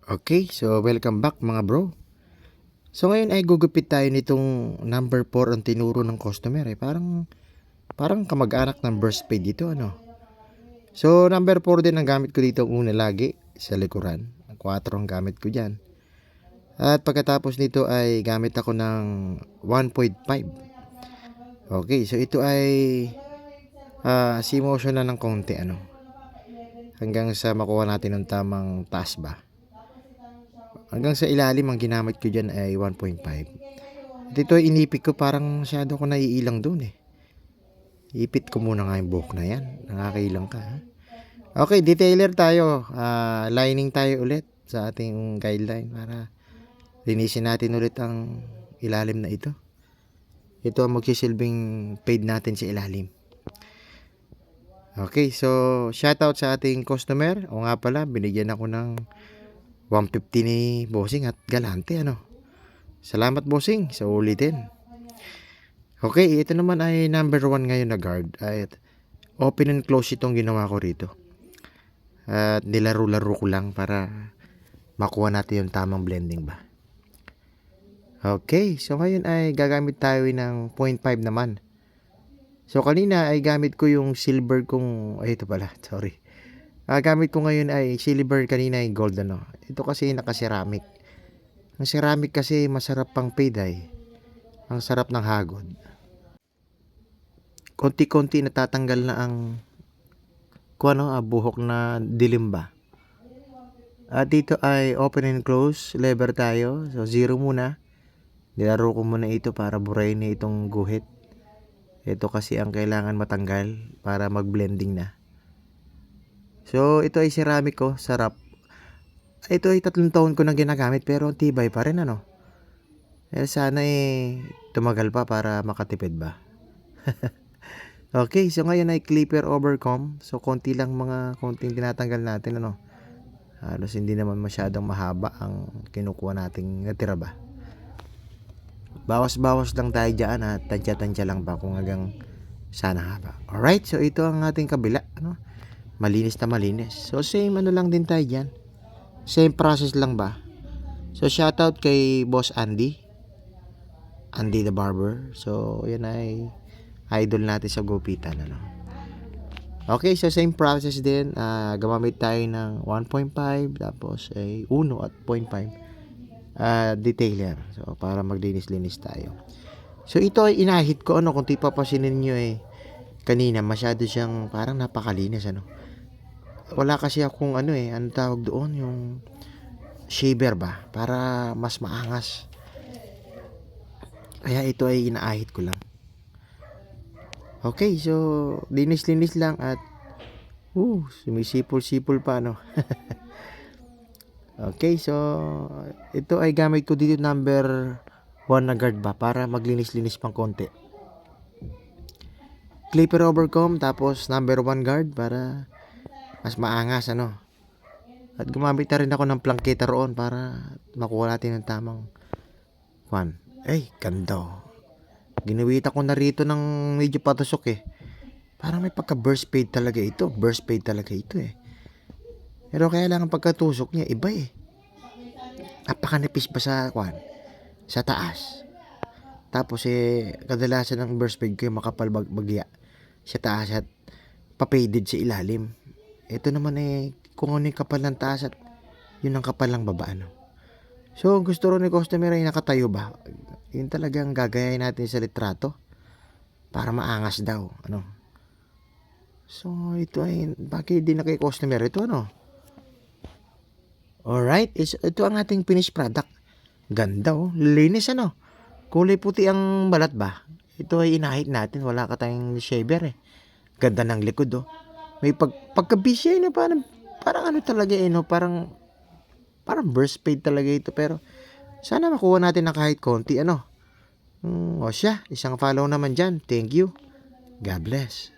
Okay, so welcome back mga bro. So ngayon ay gugupit tayo nitong number 4 ang tinuro ng customer Parang kamag-anak ng burst pay dito ano. So number 4 din ang gamit ko dito una lagi sa likuran. Ang 4 ang gamit ko diyan. At pagkatapos nito ay gamit ako ng 1.5. Okay, so ito ay si-motion na ng konti ano. Hanggang sa makuha natin ng tamang taas ba. Hanggang sa ilalim ang ginamit ko dyan ay 1.5. At ito ay inipit ko, parang masyado ko naiilang dun eh. Ipit ko muna nga yung buhok na yan. Nakakailang ka ha? Okay, detailer tayo. Lining tayo ulit sa ating guideline para linisin natin ulit ang ilalim na ito. Ito ang magsisilbing fade natin sa ilalim. Okay, so shoutout sa ating customer. O nga pala, binigyan ako ng 150 ni Bossing at galante ano. Salamat Bossing sa ulitin. Okay, ito naman ay number 1 ngayon na guard. Ay open and close itong ginawa ko rito. At nilaro-laro ko lang para makuha natin yung tamang blending ba. Okay, so ngayon ay gagamit tayo ng 0.5 naman. So kanina ay gamit ko yung silver kong, ay ito pala, sorry. Gamit ko ngayon ay silver, kanina ay gold ano. Ito kasi naka-ceramic. Ang ceramic kasi masarap pang fade ay. Ang sarap ng hagod. Konti-konti natatanggal na ang buhok na dilim ba. At dito ay open and close lever tayo. So 0 muna. Nilaro ko muna ito para burayin na itong guhit. Ito kasi ang kailangan matanggal para mag-blending na. So ito ay ceramic ko, sarap. Ito ay 3 taon ko nang ginagamit pero tibay pa rin ano. Sana tumagal pa para makatipid ba. Okay, so ngayon ay clipper overcomb. So konting tinatanggal natin ano. Halos hindi naman masyadong mahaba ang kinukuha nating natira ba. Bawas-bawas lang tayo dyan at tansya-tansya lang ba kung hanggang sana haba. Alright, so ito ang ating kabila ano. Malinis na malinis. So same ano lang din tayo dyan. Same process lang ba. So shoutout kay Boss Andy the barber. So yan ay idol natin sa gupitan ano. Okay, so same process din. Gumamit tayo ng 1.5 tapos ay 1 at 0.5 detailer. So para maglinis-linis tayo. So ito ay inahit ko ano, kung tipapasinin nyo kanina masyado siyang parang napakalinis ano. Wala kasi akong anong tawag doon, yung shaver ba, para mas maangas. Kaya ito ay inaahit ko lang. Okay, so linis-linis lang at sumisipol-sipol pa no. Okay, so ito ay gamit ko dito number 1 na guard ba para maglinis-linis pang konti. Clipper overcomb tapos number 1 guard para mas maangas ano. At gumamit na rin ako ng plangketa roon para makuha natin ng tamang ganda. Ginawita ko na rito ng medyo patusok Parang may pagka burst fade talaga ito. Burst fade talaga ito Pero kaya lang ang pagkatusok niya iba Napakanipis ba sa taas. Tapos kadalasan ng burst fade ko yung makapal bagya sa taas at pa-faded sa ilalim. Ito naman kung ano yung kapal ng taas at yun ang kapal ng baba ano. So gusto rin ni customer ay nakatayo ba. Yun talagang gagayahin natin sa litrato para maangas daw ano. So ito ay bakit di na kay customer ito ano. Alright, ito ang ating finished product. Ganda linis ano. Kulay puti ang balat ba. Ito ay inahit natin, wala ka tayong shaver Ganda ng likod May pagka-busy na parang ano talaga no, parang burst fade talaga ito pero sana makuha natin na kahit konti ano. Isang follow naman dyan. Thank you. God bless.